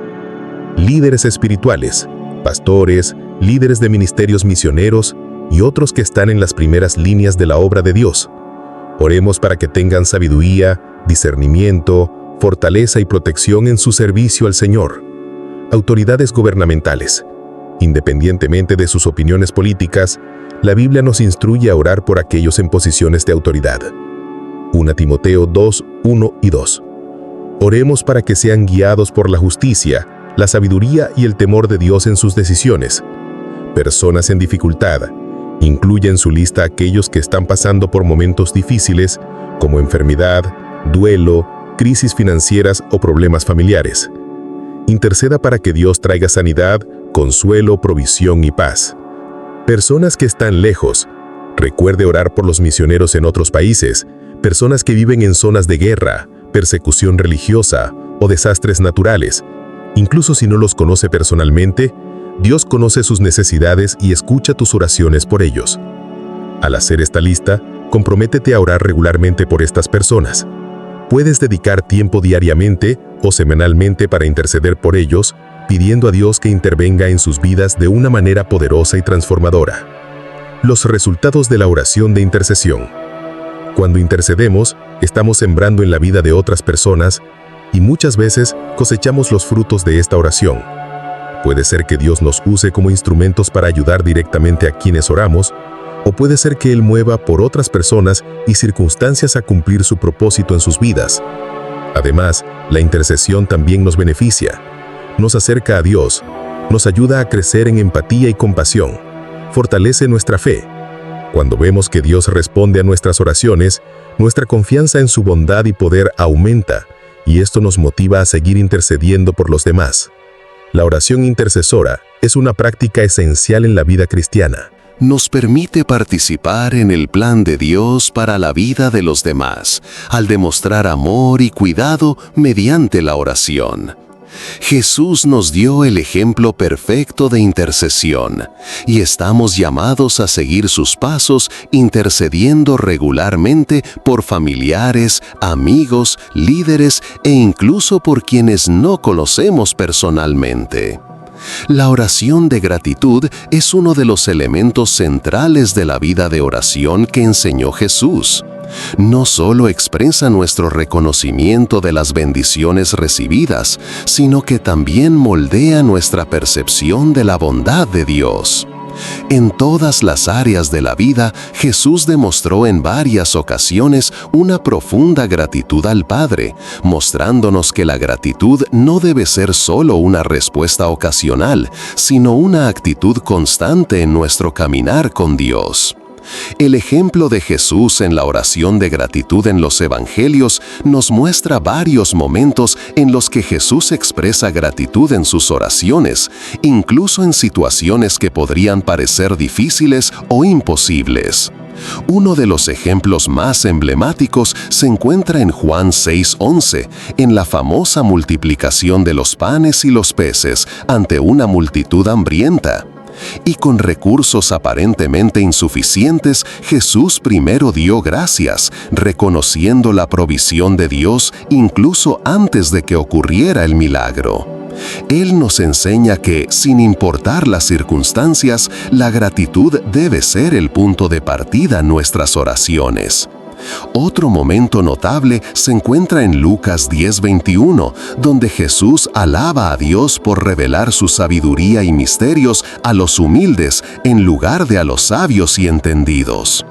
Líderes espirituales, pastores, líderes de ministerios misioneros y otros que están en las primeras líneas de la obra de Dios. Oremos para que tengan sabiduría, discernimiento, fortaleza y protección en su servicio al Señor. Autoridades gubernamentales. Independientemente de sus opiniones políticas, la Biblia nos instruye a orar por aquellos en posiciones de autoridad. 1 Timoteo 2, 1 y 2. Oremos para que sean guiados por la justicia, la sabiduría y el temor de Dios en sus decisiones. Personas en dificultad. Incluye en su lista aquellos que están pasando por momentos difíciles, como enfermedad, duelo, crisis financieras o problemas familiares. Interceda para que Dios traiga sanidad, consuelo, provisión y paz. Personas que están lejos. Recuerde orar por los misioneros en otros países, personas que viven en zonas de guerra, persecución religiosa o desastres naturales. Incluso si no los conoce personalmente, Dios conoce sus necesidades y escucha tus oraciones por ellos. Al hacer esta lista, comprométete a orar regularmente por estas personas. Puedes dedicar tiempo diariamente o semanalmente para interceder por ellos, pidiendo a Dios que intervenga en sus vidas de una manera poderosa y transformadora. Los resultados de la oración de intercesión. Cuando intercedemos, estamos sembrando en la vida de otras personas y muchas veces cosechamos los frutos de esta oración. Puede ser que Dios nos use como instrumentos para ayudar directamente a quienes oramos, o puede ser que Él mueva por otras personas y circunstancias a cumplir su propósito en sus vidas. Además, la intercesión también nos beneficia. Nos acerca a Dios, nos ayuda a crecer en empatía y compasión, fortalece nuestra fe. Cuando vemos que Dios responde a nuestras oraciones, nuestra confianza en su bondad y poder aumenta, y esto nos motiva a seguir intercediendo por los demás. La oración intercesora es una práctica esencial en la vida cristiana. Nos permite participar en el plan de Dios para la vida de los demás, al demostrar amor y cuidado mediante la oración. Jesús nos dio el ejemplo perfecto de intercesión, y estamos llamados a seguir sus pasos intercediendo regularmente por familiares, amigos, líderes e incluso por quienes no conocemos personalmente. La oración de gratitud es uno de los elementos centrales de la vida de oración que enseñó Jesús. No solo expresa nuestro reconocimiento de las bendiciones recibidas, sino que también moldea nuestra percepción de la bondad de Dios. En todas las áreas de la vida, Jesús demostró en varias ocasiones una profunda gratitud al Padre, mostrándonos que la gratitud no debe ser solo una respuesta ocasional, sino una actitud constante en nuestro caminar con Dios. El ejemplo de Jesús en la oración de gratitud en los Evangelios nos muestra varios momentos en los que Jesús expresa gratitud en sus oraciones, incluso en situaciones que podrían parecer difíciles o imposibles. Uno de los ejemplos más emblemáticos se encuentra en Juan 6:11, en la famosa multiplicación de los panes y los peces ante una multitud hambrienta. Y con recursos aparentemente insuficientes, Jesús primero dio gracias, reconociendo la provisión de Dios incluso antes de que ocurriera el milagro. Él nos enseña que, sin importar las circunstancias, la gratitud debe ser el punto de partida en nuestras oraciones. Otro momento notable se encuentra en Lucas 10:21, donde Jesús alaba a Dios por revelar su sabiduría y misterios a los humildes en lugar de a los sabios y entendidos.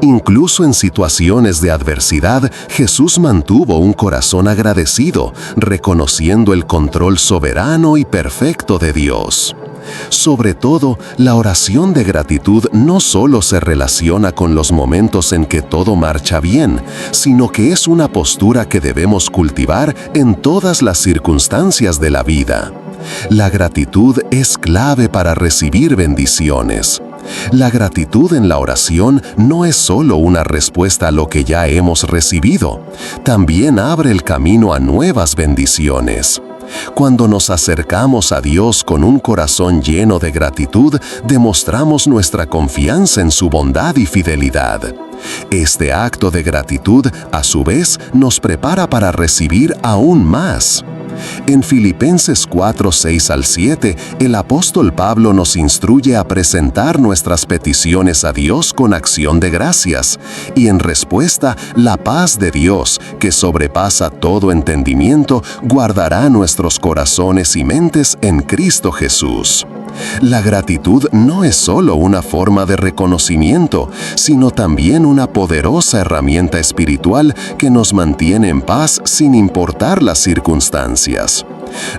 Incluso en situaciones de adversidad, Jesús mantuvo un corazón agradecido, reconociendo el control soberano y perfecto de Dios. Sobre todo, la oración de gratitud no solo se relaciona con los momentos en que todo marcha bien, sino que es una postura que debemos cultivar en todas las circunstancias de la vida. La gratitud es clave para recibir bendiciones. La gratitud en la oración no es solo una respuesta a lo que ya hemos recibido, también abre el camino a nuevas bendiciones. Cuando nos acercamos a Dios con un corazón lleno de gratitud, demostramos nuestra confianza en su bondad y fidelidad. Este acto de gratitud, a su vez, nos prepara para recibir aún más. En Filipenses 4:6-7, el apóstol Pablo nos instruye a presentar nuestras peticiones a Dios con acción de gracias, y en respuesta, la paz de Dios, que sobrepasa todo entendimiento, guardará nuestros corazones y mentes en Cristo Jesús. La gratitud no es solo una forma de reconocimiento, sino también una poderosa herramienta espiritual que nos mantiene en paz sin importar las circunstancias.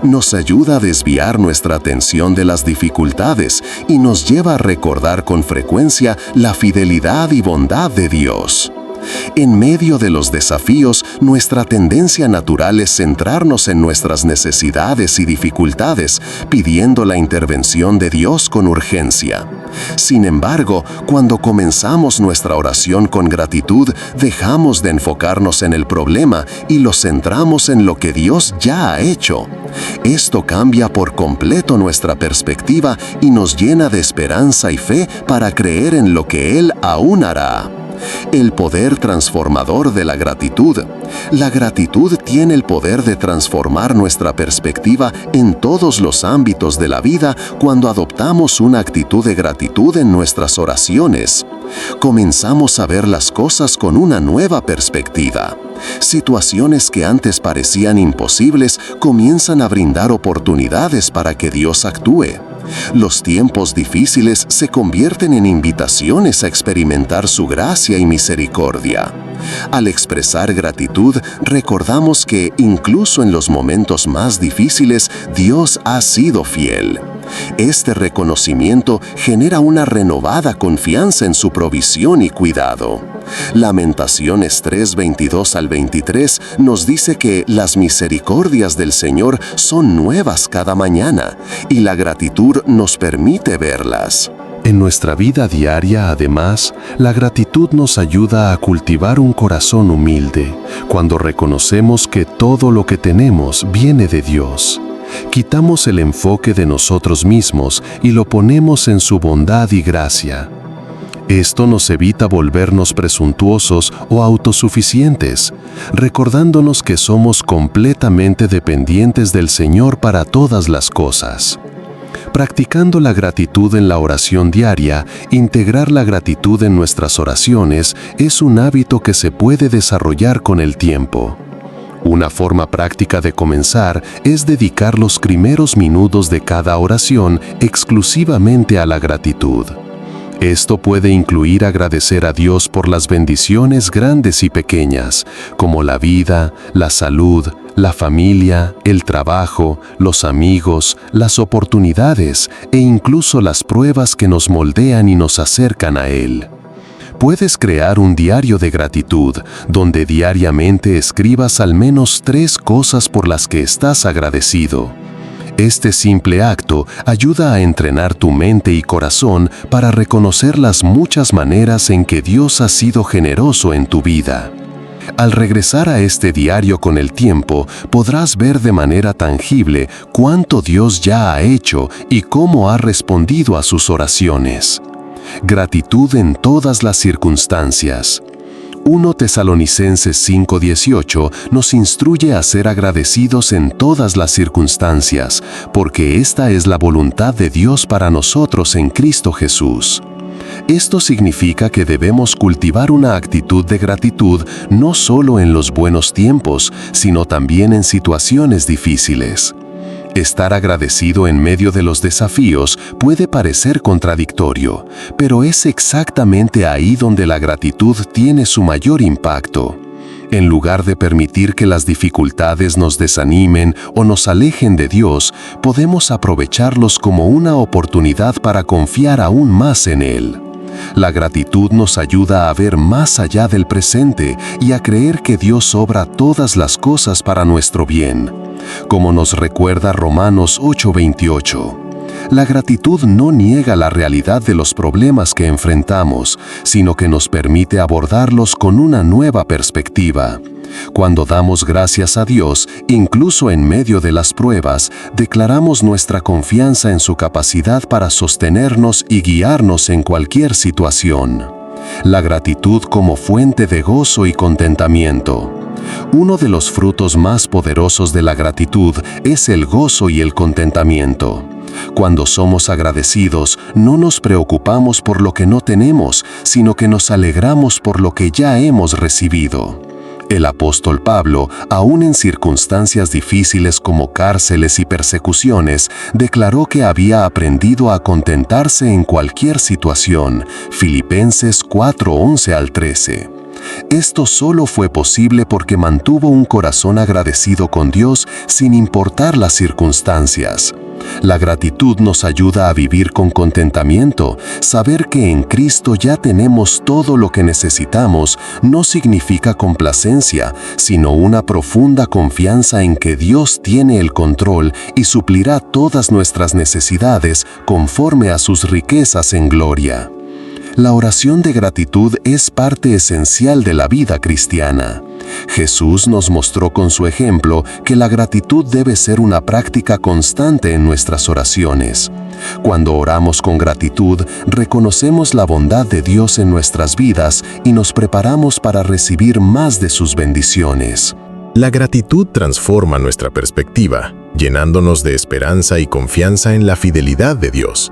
Nos ayuda a desviar nuestra atención de las dificultades y nos lleva a recordar con frecuencia la fidelidad y bondad de Dios. En medio de los desafíos, nuestra tendencia natural es centrarnos en nuestras necesidades y dificultades, pidiendo la intervención de Dios con urgencia. Sin embargo, cuando comenzamos nuestra oración con gratitud, dejamos de enfocarnos en el problema y lo centramos en lo que Dios ya ha hecho. Esto cambia por completo nuestra perspectiva y nos llena de esperanza y fe para creer en lo que Él aún hará. El poder transformador de la gratitud. La gratitud tiene el poder de transformar nuestra perspectiva en todos los ámbitos de la vida cuando adoptamos una actitud de gratitud en nuestras oraciones. Comenzamos a ver las cosas con una nueva perspectiva. Situaciones que antes parecían imposibles comienzan a brindar oportunidades para que Dios actúe. Los tiempos difíciles se convierten en invitaciones a experimentar su gracia y misericordia. Al expresar gratitud, recordamos que incluso en los momentos más difíciles, Dios ha sido fiel. Este reconocimiento genera una renovada confianza en su provisión y cuidado. Lamentaciones 3:22 al 23 nos dice que las misericordias del Señor son nuevas cada mañana y la gratitud nos permite verlas. En nuestra vida diaria, además, la gratitud nos ayuda a cultivar un corazón humilde cuando reconocemos que todo lo que tenemos viene de Dios. Quitamos el enfoque de nosotros mismos y lo ponemos en su bondad y gracia. Esto nos evita volvernos presuntuosos o autosuficientes, recordándonos que somos completamente dependientes del Señor para todas las cosas. Practicando la gratitud en la oración diaria, integrar la gratitud en nuestras oraciones es un hábito que se puede desarrollar con el tiempo. Una forma práctica de comenzar es dedicar los primeros minutos de cada oración exclusivamente a la gratitud. Esto puede incluir agradecer a Dios por las bendiciones grandes y pequeñas, como la vida, la salud, la familia, el trabajo, los amigos, las oportunidades e incluso las pruebas que nos moldean y nos acercan a Él. Puedes crear un diario de gratitud, donde diariamente escribas al menos 3 cosas por las que estás agradecido. Este simple acto ayuda a entrenar tu mente y corazón para reconocer las muchas maneras en que Dios ha sido generoso en tu vida. Al regresar a este diario con el tiempo, podrás ver de manera tangible cuánto Dios ya ha hecho y cómo ha respondido a sus oraciones. Gratitud en todas las circunstancias. 1 Tesalonicenses 5:18 nos instruye a ser agradecidos en todas las circunstancias, porque esta es la voluntad de Dios para nosotros en Cristo Jesús. Esto significa que debemos cultivar una actitud de gratitud no solo en los buenos tiempos, sino también en situaciones difíciles. Estar agradecido en medio de los desafíos puede parecer contradictorio, pero es exactamente ahí donde la gratitud tiene su mayor impacto. En lugar de permitir que las dificultades nos desanimen o nos alejen de Dios, podemos aprovecharlos como una oportunidad para confiar aún más en Él. La gratitud nos ayuda a ver más allá del presente y a creer que Dios obra todas las cosas para nuestro bien. Como nos recuerda Romanos 8:28. La gratitud no niega la realidad de los problemas que enfrentamos, sino que nos permite abordarlos con una nueva perspectiva. Cuando damos gracias a Dios, incluso en medio de las pruebas, declaramos nuestra confianza en su capacidad para sostenernos y guiarnos en cualquier situación. La gratitud como fuente de gozo y contentamiento. Uno de los frutos más poderosos de la gratitud es el gozo y el contentamiento. Cuando somos agradecidos, no nos preocupamos por lo que no tenemos, sino que nos alegramos por lo que ya hemos recibido. El apóstol Pablo, aún en circunstancias difíciles como cárceles y persecuciones, declaró que había aprendido a contentarse en cualquier situación. Filipenses 4:11 al 13. Esto solo fue posible porque mantuvo un corazón agradecido con Dios sin importar las circunstancias. La gratitud nos ayuda a vivir con contentamiento. Saber que en Cristo ya tenemos todo lo que necesitamos no significa complacencia, sino una profunda confianza en que Dios tiene el control y suplirá todas nuestras necesidades conforme a sus riquezas en gloria. La oración de gratitud es parte esencial de la vida cristiana. Jesús nos mostró con su ejemplo que la gratitud debe ser una práctica constante en nuestras oraciones. Cuando oramos con gratitud, reconocemos la bondad de Dios en nuestras vidas y nos preparamos para recibir más de sus bendiciones. La gratitud transforma nuestra perspectiva, llenándonos de esperanza y confianza en la fidelidad de Dios.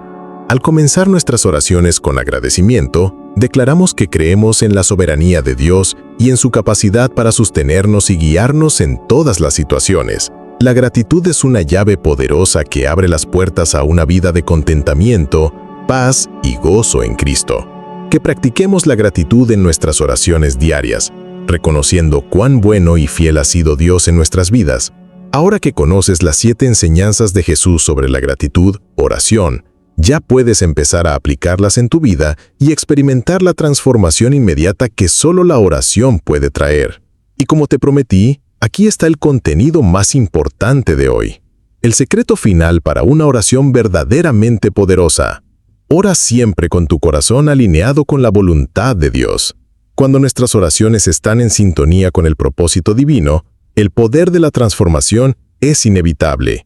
Al comenzar nuestras oraciones con agradecimiento, declaramos que creemos en la soberanía de Dios y en su capacidad para sostenernos y guiarnos en todas las situaciones. La gratitud es una llave poderosa que abre las puertas a una vida de contentamiento, paz y gozo en Cristo. Que practiquemos la gratitud en nuestras oraciones diarias, reconociendo cuán bueno y fiel ha sido Dios en nuestras vidas. Ahora que conoces las 7 enseñanzas de Jesús sobre la gratitud, oración, ya puedes empezar a aplicarlas en tu vida y experimentar la transformación inmediata que solo la oración puede traer. Y como te prometí, aquí está el contenido más importante de hoy. El secreto final para una oración verdaderamente poderosa. Ora siempre con tu corazón alineado con la voluntad de Dios. Cuando nuestras oraciones están en sintonía con el propósito divino, el poder de la transformación es inevitable.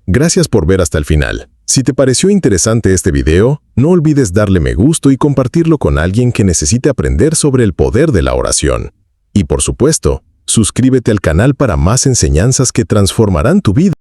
Gracias por ver hasta el final. Si te pareció interesante este video, no olvides darle me gusta y compartirlo con alguien que necesite aprender sobre el poder de la oración. Y por supuesto, suscríbete al canal para más enseñanzas que transformarán tu vida.